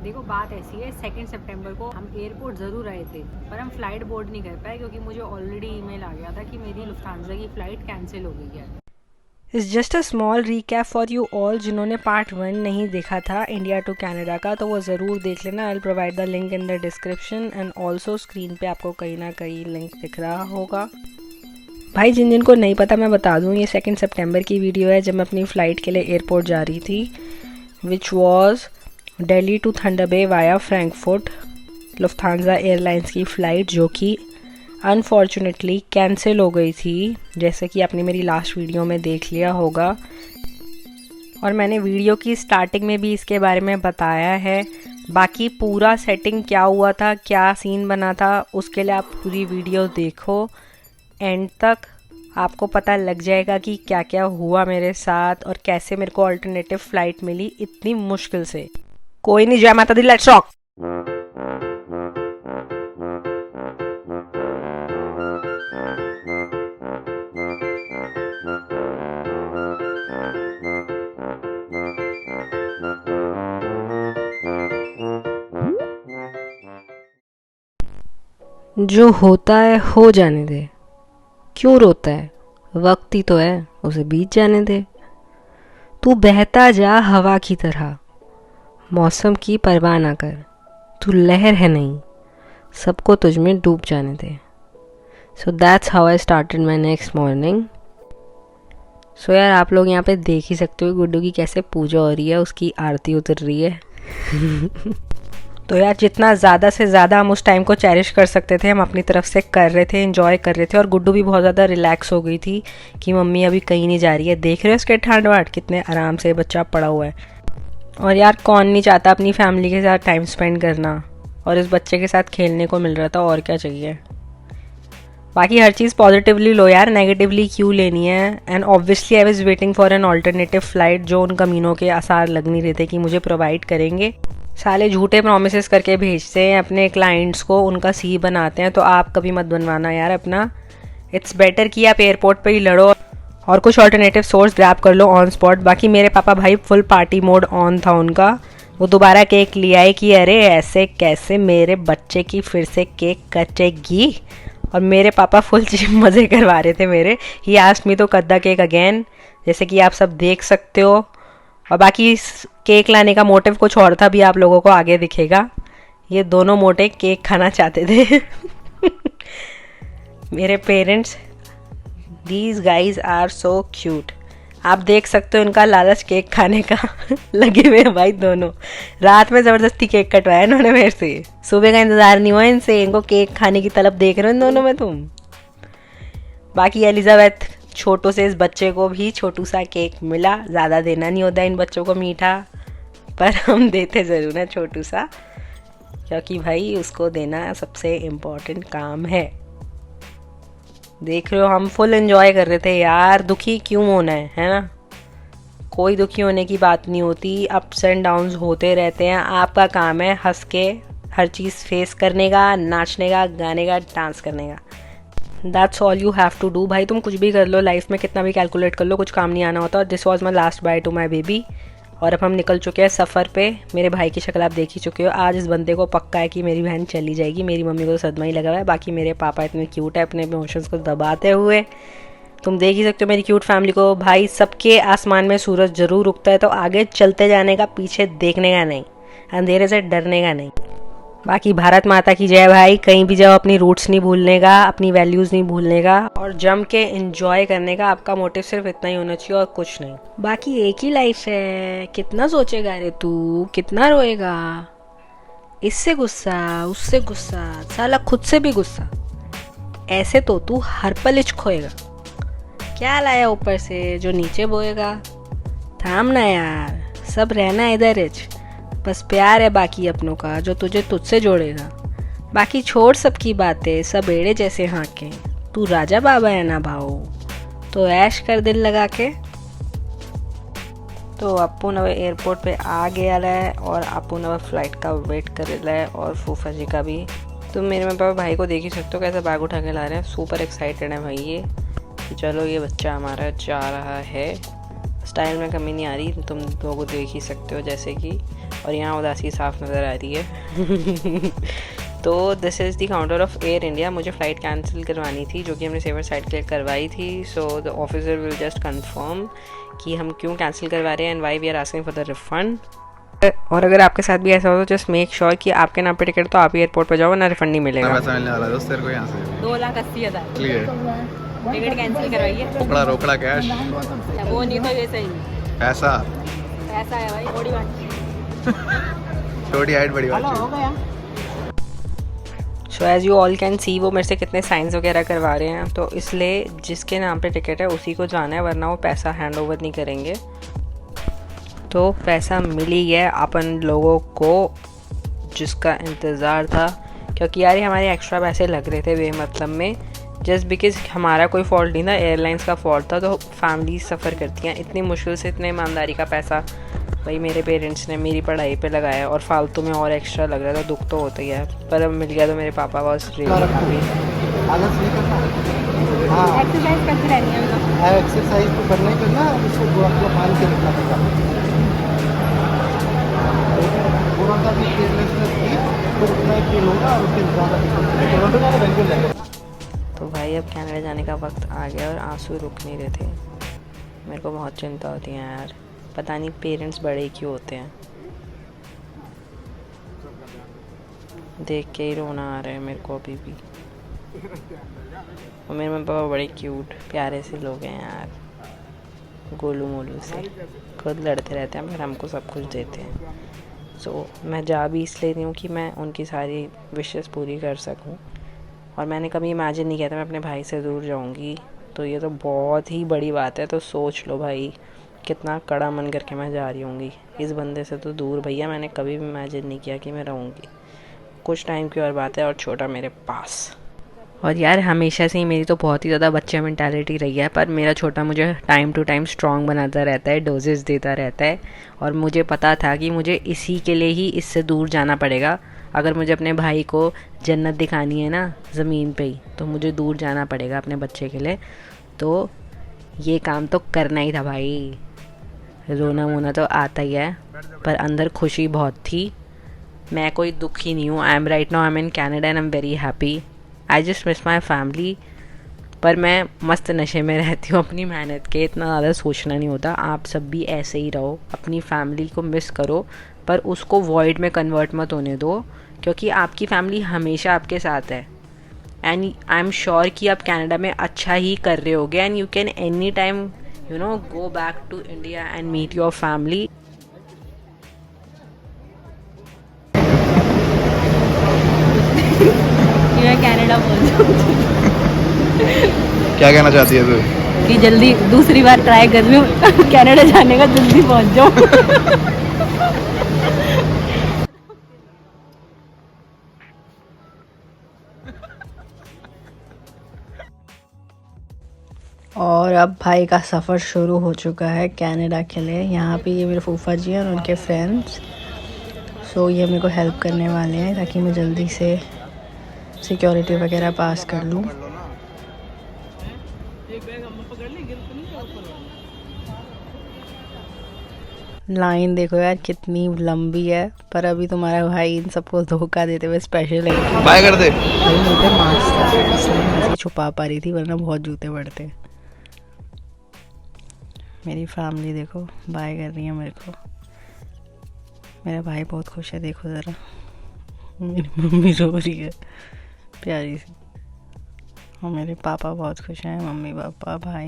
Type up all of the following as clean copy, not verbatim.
देखो बात ऐसी है, 2 सितंबर को हम एयरपोर्ट ज़रूर आए थे, पर हम फ़्लाइट बोर्ड नहीं कर पाए क्योंकि मुझे ऑलरेडी ईमेल आ गया था कि मेरी लुफ्थांसा की फ़्लाइट कैंसिल हो गई है। It's just a small recap for you all. जिन्होंने पार्ट 1 नहीं देखा था इंडिया टू कनाडा का, तो वो ज़रूर देख लेना। I will provide the link in the description and also screen पे आपको कहीं ना कहीं लिंक दिख रहा होगा। भाई जिन जिनको नहीं पता मैं बता दूँ, ये 2 सितंबर की वीडियो है जब मैं अपनी फ़्लाइट के लिए एयरपोर्ट जा रही थी, which was Delhi to Thunder Bay via Frankfurt, Lufthansa airlines की फ़्लाइट जो कि अनफॉर्चुनेटली कैंसिल हो गई थी, जैसे कि आपने मेरी लास्ट वीडियो में देख लिया होगा। और मैंने वीडियो की स्टार्टिंग में भी इसके बारे में बताया है। बाकी पूरा सेटिंग क्या हुआ था, क्या सीन बना था, उसके लिए आप पूरी वीडियो देखो एंड तक, आपको पता लग जाएगा कि क्या क्या हुआ मेरे साथ और कैसे मेरे को अल्टरनेटिव फ़्लाइट मिली इतनी मुश्किल से। कोई नहीं, जय माता दी, लेट्स रॉक। जो होता है हो जाने दे, क्यों रोता है, वक्त ही तो है, उसे बीत जाने दे। तू बहता जा हवा की तरह, मौसम की परवाह ना कर, तू लहर है नहीं, सबको तुझ में डूब जाने दे। So that's how I started my next morning. So यार आप लोग यहाँ पे देख ही सकते हो गुड्डू की कैसे पूजा हो रही है, उसकी आरती उतर रही है। तो यार जितना ज़्यादा से ज़्यादा हम उस टाइम को चेरिश कर सकते थे हम अपनी तरफ से कर रहे थे, एंजॉय कर रहे थे। और गुड्डू भी बहुत ज़्यादा रिलैक्स हो गई थी कि मम्मी अभी कहीं नहीं जा रही है। देख रहे हो उसके ठांड वाट, कितने आराम से बच्चा पड़ा हुआ है। और यार कौन नहीं चाहता अपनी फैमिली के साथ टाइम स्पेंड करना, और इस बच्चे के साथ खेलने को मिल रहा था, और क्या चाहिए। बाकी हर चीज़ पॉजिटिवली लो यार, नेगेटिवली क्यों लेनी है। And obviously I was waiting for an alternative flight, जो उन कमीनों के आसार लग नहीं रहे थे कि मुझे प्रोवाइड करेंगे। साले झूठे प्रोमिस करके भेजते हैं अपने क्लाइंट्स को, उनका सी बनाते हैं। तो आप कभी मत बनवाना यार अपना। इट्स बेटर कि आप एयरपोर्ट पे ही लड़ो और कुछ ऑल्टरनेटिव सोर्स ग्रैब कर लो ऑन स्पॉट। बाकी मेरे पापा भाई फुल पार्टी मोड ऑन था उनका। वो दोबारा केक ले आए कि अरे ऐसे कैसे मेरे बच्चे की फिर से केक कटेगी। और मेरे पापा फुल मज़े करवा रहे थे मेरे। ही आस्क्ड मी तो कट द केक अगेन, जैसे कि आप सब देख सकते हो। और बाकी इस केक लाने का मोटिव कुछ और था, भी आप लोगों को आगे दिखेगा। ये दोनों मोटे केक खाना चाहते थे। मेरे parents, these guys are so cute. आप देख सकते हो इनका लालच केक खाने का। लगे हुए हैं भाई दोनों। रात में ज़बरदस्ती केक कटवाया इन्होंने मेरे से। सुबह का इंतज़ार नहीं हुआ इनसे, इनको केक खाने की तलब देख रहे हो इन दोनों में तुम। बाकी एलिजाबेथ छोटू से, इस बच्चे को भी छोटू सा केक मिला। ज़्यादा देना नहीं होता इन बच्चों को मीठा, पर हम देते ज़रूर हैं छोटू सा, क्योंकि भाई उसको देना सबसे इम्पोर्टेंट काम है। देख रहे हो हम फुल एंजॉय कर रहे थे यार। दुखी क्यों होना है ना। कोई दुखी होने की बात नहीं होती। अप्स एंड डाउन्स होते रहते हैं। आपका काम है हंस के हर चीज़ फेस करने का, नाचने का, गाने का, डांस करने का। That's all you have to do. भाई तुम कुछ भी कर लो लाइफ में, कितना भी कैलकुलेट कर लो, कुछ काम नहीं आना होता। This was my last bye to my baby. और अब हम निकल चुके हैं सफ़र पे। मेरे भाई की शक्ल आप देख ही चुके हो। आज इस बंदे को पक्का है कि मेरी बहन चली जाएगी। मेरी मम्मी को तो सदमा ही लगा हुआ है। बाकी मेरे पापा इतने क्यूट है अपने इमोशंस को दबाते हुए। तुम देख ही सकते हो मेरी क्यूट फैमिली को। भाई सबके आसमान में सूरज जरूर उगता है, तो आगे चलते जाने का, पीछे देखने का नहीं, अंधेरे से डरने का नहीं। बाकी भारत माता की जय भाई। कहीं भी जाओ अपनी रूट्स नहीं भूलने का, अपनी वैल्यूज़ नहीं भूलने का, और जम के एंजॉय करने का। आपका मोटिव सिर्फ इतना ही होना चाहिए और कुछ नहीं। बाकी एक ही लाइफ है, कितना सोचेगा रे तू, कितना रोएगा। इससे गुस्सा, उससे गुस्सा, साला खुद से भी गुस्सा। ऐसे तो तू हर पल इच खोएगा। क्या लाया ऊपर से जो नीचे बोएगा। थाम ना यार, सब रहना इधर इच। बस प्यार है बाकी अपनों का, जो तुझे तुझसे जोड़ेगा। बाकी छोड़ सबकी बातें, सब एड़े जैसे हाँके। तू राजा बाबा है ना भाऊ, तो ऐश कर दिल लगा के। तो अपुन अब एयरपोर्ट पे आ गया है और अपुन अब फ्लाइट का वेट कर रहा है, और फूफा जी का भी। तो मेरे पापा भाई को देख ही सकते हो कैसे बैग उठा के ला रहे हैं। सुपर एक्साइटेड है भाई ये कि चलो ये बच्चा हमारा जा रहा है। स्टाइल में कमी नहीं आ रही, तुम लोग देख ही सकते हो जैसे कि, और यहाँ उदासी साफ नज़र आ रही है। तो this is the counter of air India. मुझे फ़्लाइट कैंसिल करवानी थी जो कि हमने सेवर साइड के लिए करवाई थी। So the officer will just confirm कि हम क्यों कैंसिल करवा रहे हैं and why we are asking for the refund. और अगर आपके साथ भी ऐसा हो तो जस्ट मेक श्योर कि आपके नाम पे टिकट तो आप ही एयरपोर्ट पर जाओ, ना रिफंड नहीं मिलेगा। पैसा मिलने वाला है दोस्त तेरे को यहाँ से 2,80,000 क्लियर। टिकट कैंसिल करवाइए। रोकड़ा रोकड़ा कैश वो नहीं तो ये सही पैसा ऐसा है भाई, बॉडी बात। छोटी हाइट बड़ी बात। So as you all can see वो मेरे से कितने साइंस वगैरह करवा रहे हैं, तो इसलिए जिसके नाम पे टिकट है उसी को जाना है, वरना वो पैसा हैंड ओवर नहीं करेंगे। तो पैसा मिल ही गया अपन लोगों को जिसका इंतज़ार था, क्योंकि यार हमारे एक्स्ट्रा पैसे लग रहे थे बेमतलब में, जस्ट बिकॉज हमारा कोई फॉल्ट नहीं था, एयरलाइंस का फॉल्ट था। तो फैमिली सफ़र करती हैं इतनी मुश्किल से, इतने ईमानदारी का पैसा भाई मेरे पेरेंट्स ने मेरी पढ़ाई पे लगाया और फालतू में और एक्स्ट्रा लग रहा था, दुख तो होता ही है, पर अब मिल गया तो मेरे पापा बस एक्सरसाइज करती रहनी है। एक्सरसाइज तो करना ही करना, उसको पूरा मान के रखना पड़ता है। पूरा सा भी केयरलेसनेस की तो उतना ही फील होगा और उसके ज़्यादा। तो भाई अब कनाडा जाने का वक्त आ गया और आंसू रुक नहीं रहे थे। मेरे को बहुत चिंता होती है यार, पता नहीं पेरेंट्स बड़े क्यों होते हैं, देख के ही रोना आ रहा है मेरे को अभी भी। और मेरे मम्मी पापा बड़े क्यूट प्यारे से लोग हैं यार, गोलू मोलू से, खुद लड़ते रहते हैं पर हमको सब कुछ देते हैं। सो मैं जा भी इसलिए रही हूँ कि मैं उनकी सारी विशेस पूरी कर सकूँ, और मैंने कभी इमेजिन नहीं किया था मैं अपने भाई से दूर जाऊँगी, तो ये तो बहुत ही बड़ी बात है। तो सोच लो भाई कितना कड़ा मन करके मैं जा रही होंगी इस बंदे से तो दूर। भैया मैंने कभी भी इमेजिन नहीं किया कि मैं रहूँगी। कुछ टाइम की और बात है, और छोटा मेरे पास। और यार हमेशा से ही मेरी तो बहुत ही ज़्यादा बच्चा मेंटालिटी रही है, पर मेरा छोटा मुझे टाइम टू टाइम स्ट्रॉन्ग बनाता रहता है, डोजेस देता रहता है, और मुझे पता था कि मुझे इसी के लिए ही इससे दूर जाना पड़ेगा। अगर मुझे अपने भाई को जन्नत दिखानी है ना ज़मीन पे ही, तो मुझे दूर जाना पड़ेगा अपने बच्चे के लिए। तो ये काम तो करना ही था भाई। रोना वोना तो आता ही है, पर अंदर खुशी बहुत थी। मैं कोई दुखी नहीं हूँ। I am right now I am in Canada and I am very happy. I just miss my family. पर मैं मस्त नशे में रहती हूँ अपनी मेहनत के, इतना ज़्यादा सोचना नहीं होता। आप सब भी ऐसे ही रहो, अपनी फैमिली को मिस करो, पर उसको वॉइड में कन्वर्ट मत होने दो, क्योंकि आपकी फैमिली हमेशा आपके साथ है। एंड आई एम श्योर कि आप कनाडा में अच्छा ही कर रहे होगे, and you can any time you know go back to India and meet your family. मैं कनाडा बोल रहा हूँ क्या कहना चाहती है तू? कि जल्दी दूसरी बार ट्राई कर रही हूँ कनाडा जाने का, जल्दी पहुँच जाऊँ। और अब भाई का सफ़र शुरू हो चुका है कनाडा के लिए। यहाँ पे ये मेरे फूफा जी हैं और उनके फ्रेंड्स। सो ये मेरे को हेल्प करने वाले हैं ताकि मैं जल्दी से सिक्योरिटी वगैरह पास कर लूँ। लाइन देखो यार कितनी लंबी है, पर अभी तुम्हारा भाई इन सबको धोखा देते हुए स्पेशल है। बाय कर दे। भाई मुझे मास्क था इसलिए मैं ऐसे छुपा पा रही थी, वरना बहुत जूते पड़ते। मेरी फैमिली देखो बाय कर रही है मेरे को। मेरा भाई बहुत खुश है, देखो ज़रा। मेरी मम्मी रो रही है प्यारी सी, और मेरे पापा बहुत खुश हैं, मम्मी पापा भाई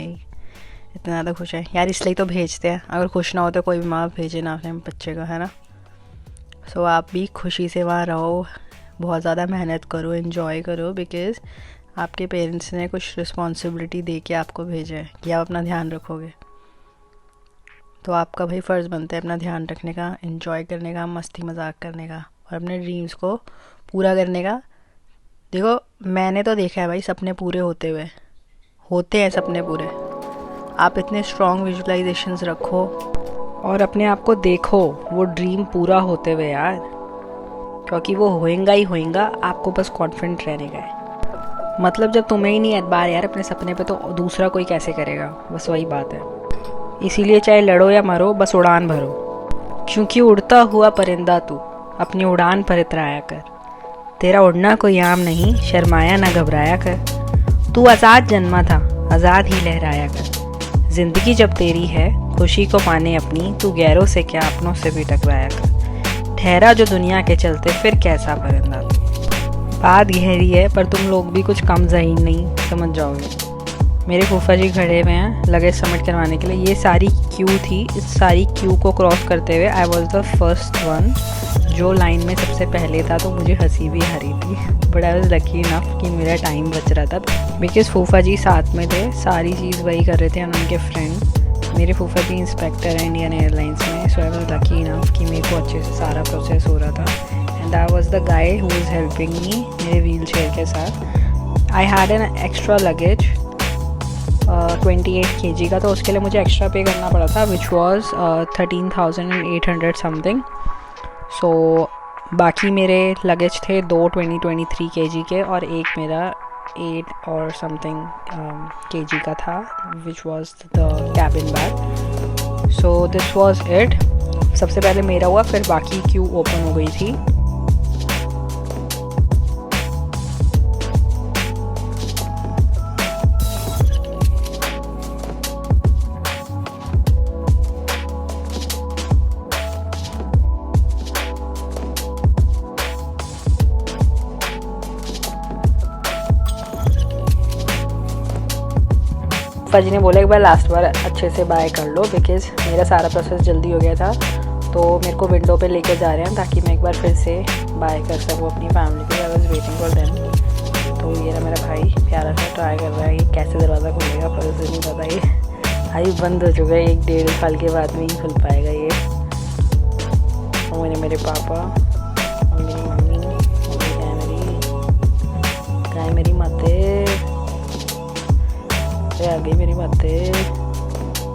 इतना ज़्यादा खुश है यार, इसलिए तो भेजते हैं। अगर खुश ना हो तो कोई भी माँ भेजे ना अपने बच्चे को, है ना। सो आप भी खुशी से वहाँ रहो, बहुत ज़्यादा मेहनत करो, एंजॉय करो, बिकॉज़ आपके पेरेंट्स ने कुछ रिस्पॉन्सिबिलिटी दे के आपको भेजा है कि आप अपना ध्यान रखोगे। तो आपका भाई फ़र्ज़ बनता है अपना ध्यान रखने का, एंजॉय करने का, मस्ती मजाक करने का, और अपने ड्रीम्स को पूरा करने का। देखो मैंने तो देखा है भाई सपने पूरे होते हुए, होते हैं सपने पूरे। आप इतने स्ट्रॉन्ग विजुअलाइजेशंस रखो और अपने आप को देखो वो ड्रीम पूरा होते हुए यार, क्योंकि वो होएगा ही होएगा। आपको बस कॉन्फिडेंट रहने का है। मतलब जब तुम्हें ही नहीं एतबार यार अपने सपने पे, तो दूसरा कोई कैसे करेगा। बस वही बात है। इसीलिए चाहे लड़ो या मरो बस उड़ान भरो, क्योंकि उड़ता हुआ परिंदा तू अपनी उड़ान पर इतराया कर। तेरा उड़ना कोई आम नहीं, शर्माया ना घबराया कर। तू आज़ाद जन्मा था, आज़ाद ही लहराया कर। जिंदगी जब तेरी है, खुशी को पाने अपनी, तू गैरों से क्या अपनों से भी टकराया कर। ठहरा जो दुनिया के चलते फिर कैसा परिंदा तू। बात गहरी है पर तुम लोग भी कुछ कम ज़हीन नहीं, समझ जाओगे। मेरे फूफा जी खड़े हुए हैं लगेज सबमिट करवाने के लिए। ये सारी क्यू थी, इस सारी क्यू को क्रॉस करते हुए I was the first one जो लाइन में सबसे पहले था, तो मुझे हंसी भी आ रही थी। But I was lucky enough कि मेरा टाइम बच रहा था, बिकॉज फूफा जी साथ में थे, सारी चीज़ वही कर रहे थे और उनके फ्रेंड। मेरे फूफा जी इंस्पेक्टर हैं इंडियन एयरलाइंस में, सो आई वॉज लकी इनफ कि मेरे को अच्छे से सारा प्रोसेस हो रहा था। And that was the guy who was helping मी मेरे व्हील चेयर के साथ। I had an extra luggage 28 kg का, तो उसके लिए मुझे एक्स्ट्रा पे करना पड़ा था, विच वॉज 13,800 समथिंग। सो बाकी मेरे लगेज थे 23 kg के और एक मेरा 8 और समथिंग kg का था, which was the cabin bag. So this was it. सबसे पहले मेरा हुआ, फिर बाकी क्यू ओपन हो गई थी। फजी ने बोला एक बार लास्ट बार अच्छे से बाय कर लो, बिकॉज़ मेरा सारा प्रोसेस जल्दी हो गया था, तो मेरे को विंडो पे लेके जा रहे हैं ताकि मैं एक बार फिर से बाय कर सकूँ अपनी फैमिली के। I was waiting for them. तो ये रहा मेरा भाई, प्यारा सा ट्राई कर रहा है ये कैसे दरवाज़ा खुलेगा, पर उसे नहीं पता ये अभी बंद हो चुका है, 1-1.5 साल के बाद में ही खुल पाएगा ये। और मेरे पापा और मेरी मम्मी, गाय मेरी माते आ गई मेरी बातें।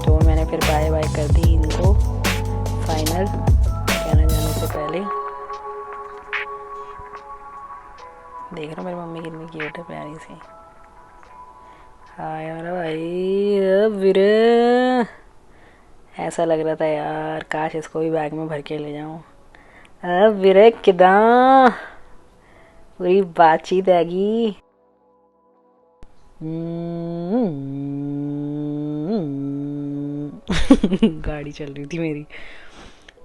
तो मैंने फिर बाय बाय कर दी इनको फाइनल कहने जाने से पहले। देख रहा हूँ मेरी मम्मी कितनी क्यूट है, प्यारी सी। हाय हमारा भाई वीरे, ऐसा लग रहा था यार काश इसको भी बैग में भर के ले जाऊँ। अब वीरे किदा पूरी बातचीत आएगी। गाड़ी चल रही थी मेरी।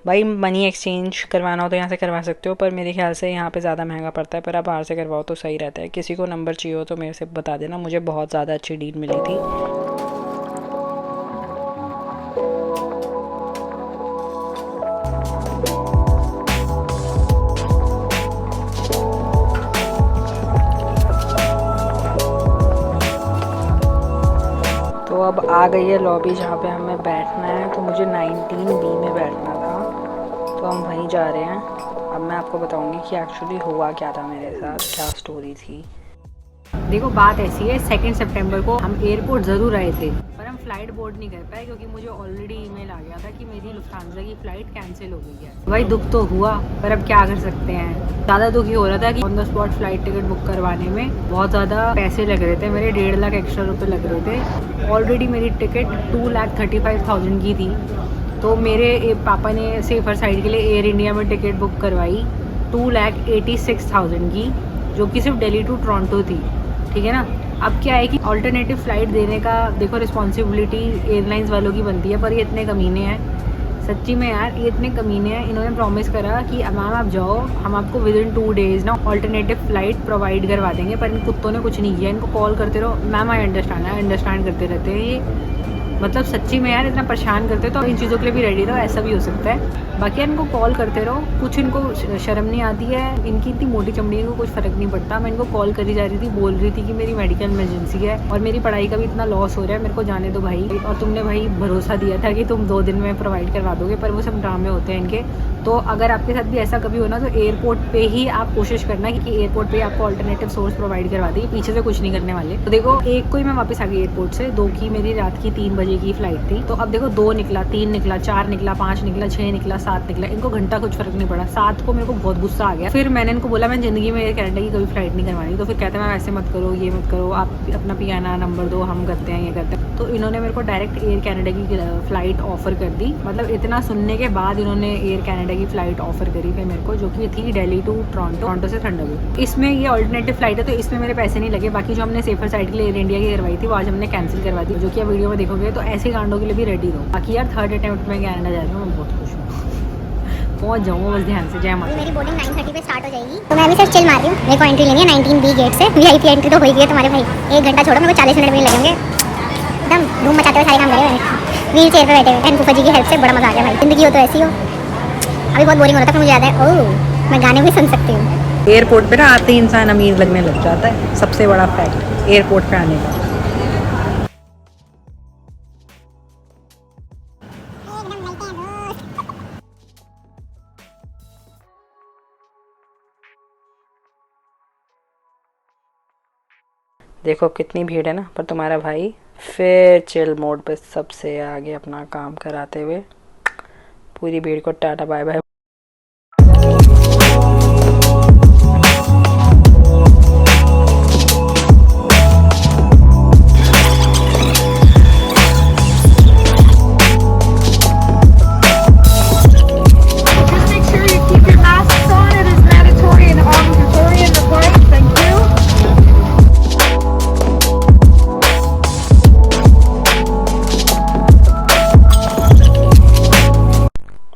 भाई मनी एक्सचेंज करवाना हो तो यहाँ से करवा सकते हो, पर मेरे ख्याल से यहाँ पे ज़्यादा महंगा पड़ता है, पर आप बाहर से करवाओ तो सही रहता है। किसी को नंबर चाहिए हो तो मेरे से बता देना, मुझे बहुत ज़्यादा अच्छी डील मिली थी। तो अब आ गई है लॉबी जहाँ पे हमें बैठना है, तो मुझे 19B में बैठना था, तो हम वहीं जा रहे हैं। अब मैं आपको बताऊंगी कि एक्चुअली हुआ क्या था मेरे साथ, क्या स्टोरी थी। देखो बात ऐसी है, 2 सितंबर को हम एयरपोर्ट ज़रूर आए थे, पर हम फ्लाइट बोर्ड नहीं कर पाए क्योंकि मुझे ऑलरेडी ईमेल आ गया था कि मेरी लुफ्थांसा की फ़्लाइट कैंसिल हो गई है। भाई दुख तो हुआ, पर अब क्या कर सकते हैं। ज़्यादा दुख ये हो रहा था कि on the spot flight ticket book करवाने में बहुत ज़्यादा पैसे लग रहे थे, मेरे 1.5 लाख एक्स्ट्रा रुपये लग रहे थे। ऑलरेडी मेरी टिकट 2,35,000 की थी, तो मेरे पापा ने सेफर साइड के लिए एयर इंडिया में टिकट बुक करवाई 2,86,000 की, जो कि सिर्फ दिल्ली टू टोरंटो थी, ठीक है ना। अब क्या है कि अल्टरनेटिव फ़्लाइट देने का देखो रिस्पॉन्सिबिलिटी एयरलाइंस वालों की बनती है, पर ये इतने कमीने हैं सच्ची में यार, ये इतने कमीने हैं। इन्होंने प्रॉमिस करा कि मैम आप जाओ, हम आपको विदिन 2 डेज़ ना अल्टरनेटिव फ़्लाइट प्रोवाइड करवा देंगे, पर इन कुत्तों ने कुछ नहीं किया। इनको कॉल करते रहो, मैम आई अंडरस्टैंड करते रहते हैं ये। मतलब सच्ची में यार इतना परेशान करते तो इन चीज़ों के लिए भी रेडी रहो, ऐसा भी हो सकता है। बाकी इनको कॉल करते रहो, कुछ इनको शर्म नहीं आती है, इनकी इतनी मोटी चमड़ी है, इनको कुछ फ़र्क नहीं पड़ता। मैं इनको कॉल करी जा रही थी, बोल रही थी कि मेरी मेडिकल इमरजेंसी है और मेरी पढ़ाई का भी इतना लॉस हो रहा है, मेरे को जाने दो भाई। और तुमने भाई भरोसा दिया था कि तुम 2 दिन में प्रोवाइड करवा दोगे, पर वो सब ड्रामे होते हैं इनके। तो अगर आपके साथ भी ऐसा कभी हो ना, तो एयरपोर्ट पे ही आप कोशिश करना कि एयरपोर्ट पे आपको अल्टरनेटिव सोर्स प्रोवाइड करवा दें, पीछे से कुछ नहीं करने वाले। तो देखो एक को ही मैं वापस आ गई एयरपोर्ट से, 2 की मेरी रात की 3 बजे की फ़्लाइट थी। तो अब देखो 2 निकला, 3 निकला, 4 निकला, 5 निकला, 6 निकला, 7 निकला, इनको घंटा कुछ फर्क नहीं पड़ा। 7 को मेरे को बहुत गुस्सा आ गया। फिर मैंने इनको बोला मैं ज़िंदगी में कनाडा की कभी फ़्लाइट नहीं करवानी। तो फिर कहते हैं मैम ऐसे मत करो, ये मत करो, आप अपना पियाना नंबर दो, हम करते हैं, ये करते हैं। तो इन्होंने मेरे को डायरेक्ट एयर कनाडा की फ़्लाइट ऑफ़र कर दी। मतलब इतना सुनने के बाद इन्होंने एयर कनाडा की फ़्लाइट ऑफ़र करी थी मेरे को, जो कि थी दिल्ली टू टोरंटो से थंडरबर्ड। इसमें ये ऑल्टरनेटिव फ़्लाइट है तो इसमें मेरे पैसे नहीं लगे। बाकी जो हमने सेफर साइड के लिए एयर इंडिया की करवाई थी वो आज हमने कैंसिल करवा दी, जो कि आप वीडियो में देखोगे। तो ऐसे कांडों के लिए भी रेडी रहो। बाकी यार थर्ड अटैम्प्ट में कनाडा जा रही हूँ, मैं बहुत खुश हूँ। पहुँच जाऊँगा बस ध्यान से। जय माता। मेरी बोर्डिंग 9:30 पे स्टार्ट हो जाएगी, तो मैं अभी सिर्फ चिल मार रही हूँ। मेरे को एंट्री लेनी है 19B गेट से। वीआईपी एंट्री तो हो गई है तुम्हारे भाई, 1 घंटा छोड़ो, मेरे को 40 मिनट भी लगेंगे। एकदम धूम मचाते हुए सारे काम करे मैंने, व्हील चेयर पे बैठे हुए। फूफा जी की हेल्प से बड़ा मजा आ गया भाई। जिंदगी हो तो ऐसी हो। अभी बहुत बोरिंग हो रहा था, फिर मुझे याद है ओह मैं गाने भी सुन सकती हूँ। एयरपोर्ट पे ना आते ही इंसान अमीर लगने लग जाता है, सबसे बड़ा फैक्ट एयरपोर्ट पे आने का। देखो कितनी भीड़ है ना, पर तुम्हारा भाई फिर चिल मोड पे सबसे आगे अपना काम कराते हुए पूरी भीड़ को टाटा बाय बाय।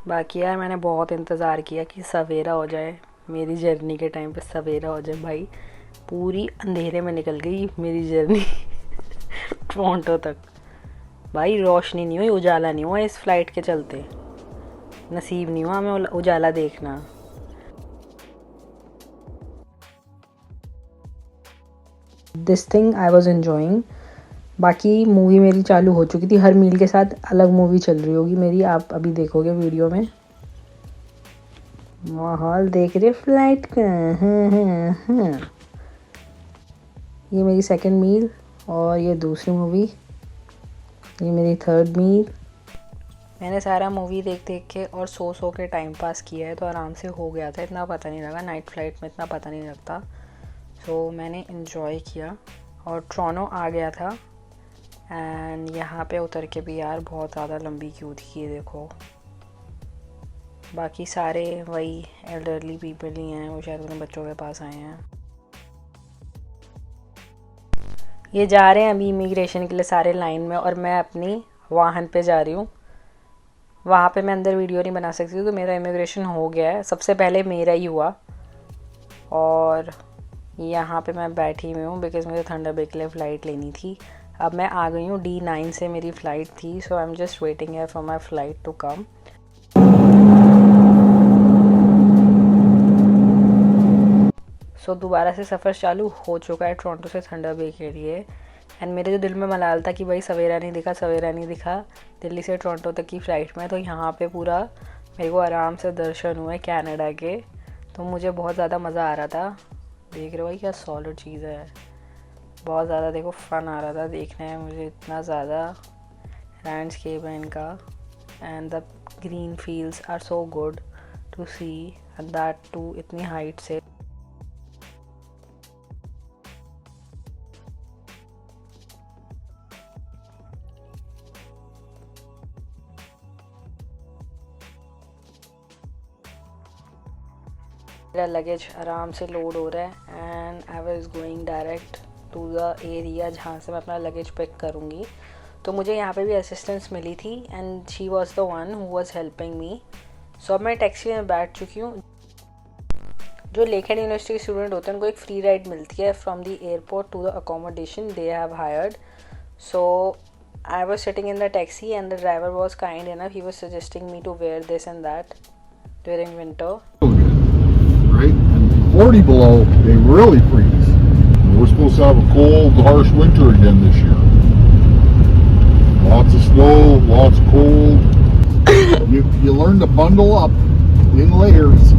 बाकी यार मैंने बहुत इंतज़ार किया कि सवेरा हो जाए, मेरी जर्नी के टाइम पे सवेरा हो जाए। भाई पूरी अंधेरे में निकल गई मेरी जर्नी टोरंटो तक। भाई रोशनी नहीं हुई, उजाला नहीं हुआ इस फ्लाइट के चलते। नसीब नहीं हुआ हमें उजाला देखना। This thing I was enjoying. बाकी मूवी मेरी चालू हो चुकी थी, हर मील के साथ अलग मूवी चल रही होगी मेरी, आप अभी देखोगे वीडियो में। माहौल देख रहे फ्लाइट का। ये मेरी सेकंड मील और ये दूसरी मूवी, ये मेरी थर्ड मील। मैंने सारा मूवी देख देख के और सो के टाइम पास किया है, तो आराम से हो गया था, इतना पता नहीं लगा। नाइट फ्लाइट में इतना पता नहीं लगता, तो मैंने इन्जॉय किया और टोरंटो आ गया था। एंड यहाँ पे उतर के भी यार बहुत ज़्यादा लंबी क्यू थी, ये देखो। बाकी सारे वही एल्डरली पीपल ही हैं, वो शायद अपने बच्चों के पास आए हैं। ये जा रहे हैं अभी इमिग्रेशन के लिए सारे लाइन में, और मैं अपनी वाहन पे जा रही हूँ। वहाँ पे मैं अंदर वीडियो नहीं बना सकती क्योंकि मेरा इमिग्रेशन हो गया है, सबसे पहले मेरा ही हुआ। और यहाँ पे मैं बैठी हुई हूँ बिकॉज़ मुझे थंडरबर्ड के लिए फ़्लाइट लेनी थी। अब मैं आ गई हूँ, D9 से मेरी फ़्लाइट थी, so I am just waiting here for my flight to come. सो दोबारा से सफ़र चालू हो चुका है टोरंटो से थंडरबर्ड के लिए। एंड मेरे जो दिल में मलाल था कि भाई सवेरा नहीं दिखा दिल्ली से टोरंटो तक की फ़्लाइट में, तो यहाँ पे पूरा मेरे को आराम से दर्शन हुए कनाडा के, तो मुझे बहुत ज़्यादा मज़ा आ रहा था। देख रहे हो भाई क्या सॉलिड चीज़ है, बहुत ज़्यादा देखो फ़न आ रहा था देखने में मुझे। इतना ज़्यादा लैंडस्केप है इनका, and the green fields are so good to see, and that too इतनी हाइट से। मेरा लगेज आराम से लोड हो रहा है and I was going direct to the area जहाँ से मैं अपना लगेज पिक करूँगी। तो मुझे यहाँ पे भी असिस्टेंस मिली थी and she was the one who was helping me. So अब मैं टैक्सी में बैठ चुकी हूँ। जो लेकेड यूनिवर्सिटी के स्टूडेंट होते हैं उनको एक फ्री राइड मिलती है from the airport to the accommodation they have hired. So I was sitting in the taxi and the driver was kind enough. He was suggesting me to wear this and that during winter. Right? And 40 below, they really freeze. We're supposed to have a cold, harsh winter again this year. Lots of snow, lots of cold. You learn to bundle up in layers.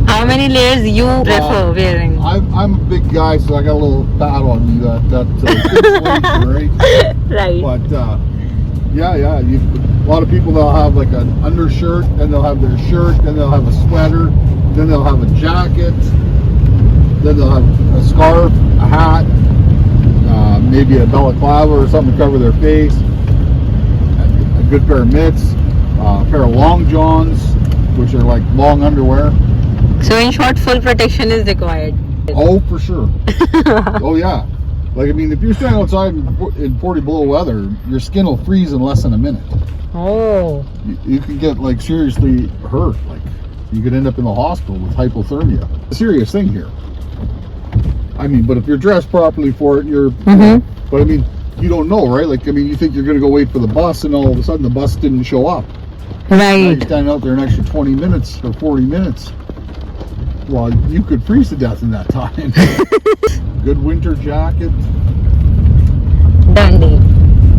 How many layers you prefer wearing? I'm a big guy, so I got a little fat on me. That's insulation, right? Right. But yeah. A lot of people, they'll have like an undershirt, then they'll have their shirt, then they'll have a sweater, then they'll have a jacket, then they'll have a scarf, a hat. maybe a balaclava or something to cover their face, a good pair of mitts, a pair of long johns, which are like long underwear. So in short, full protection is required. Oh, for sure. Oh, yeah. Like, I mean, if you're standing outside in 40 below weather, your skin will freeze in less than a minute. Oh. You can get, like, seriously hurt. Like, you could end up in the hospital with hypothermia. A serious thing here. I mean, but if you're dressed properly for it, you're... But, I mean, you don't know, right? Like, I mean, you think you're going to go wait for the bus, and all of a sudden the bus didn't show up. Now you're Right. standing out there an extra 20 minutes or 40 minutes. Well, you could freeze to death in that time. Good winter jacket. Dandy.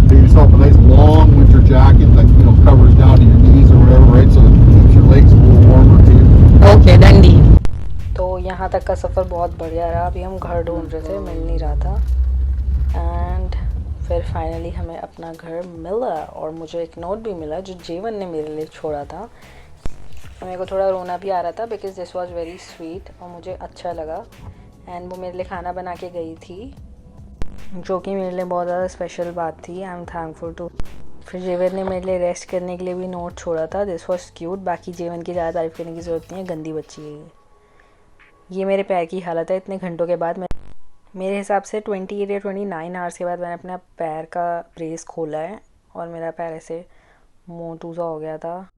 Get yourself a nice long winter jacket that, you know, covers down to your knees or whatever, right? So it keeps your legs a little warmer too. Okay डंडी। तो यहाँ तक का सफ़र बहुत बढ़िया रहा। अभी हम घर ढूंढ रहे थे, मिल नहीं रहा था, एंड फिर फाइनली हमें अपना घर मिला। और मुझे एक नोट भी मिला जो जीवन ने मेरे लिए छोड़ा था। मेरे को थोड़ा रोना भी आ रहा था because this was very sweet और मुझे अच्छा लगा। एंड वो मेरे लिए खाना बना के गई थी, जो कि मेरे लिए बहुत ज़्यादा स्पेशल बात थी। I am thankful to. फिर जीवन ने मेरे लिए रेस्ट करने के लिए भी नोट छोड़ा था। This was cute. बाकी जीवन की ज़्यादा तारीफ करने की ज़रूरत नहीं है, गंदी बच्ची है ये। मेरे पैर की हालत है इतने घंटों के बाद। मेरे हिसाब से 28 या 29 आवर्स के बाद मैंने अपना पैर का ब्रेस खोला है और मेरा पैर ऐसे मोटू सा हो गया था।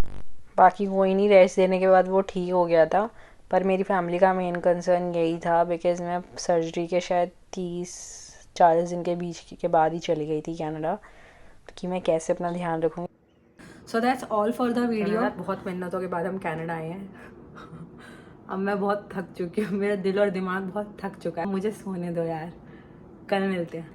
बाकी कोई नहीं, रेस्ट देने के बाद वो ठीक हो गया था। पर मेरी फैमिली का मेन कंसर्न यही था बिकॉज़ मैं सर्जरी के शायद 30-40 दिन के बीच के बाद ही चली गई थी कनाडा, कि मैं कैसे अपना ध्यान रखूँगी। So that's all for the video. बहुत मेहनतों के बाद हम कनाडा आए हैं। अब मैं बहुत थक चुकी हूँ, मेरा दिल और दिमाग बहुत थक चुका है। मुझे सोने दो यार, कल मिलते हैं।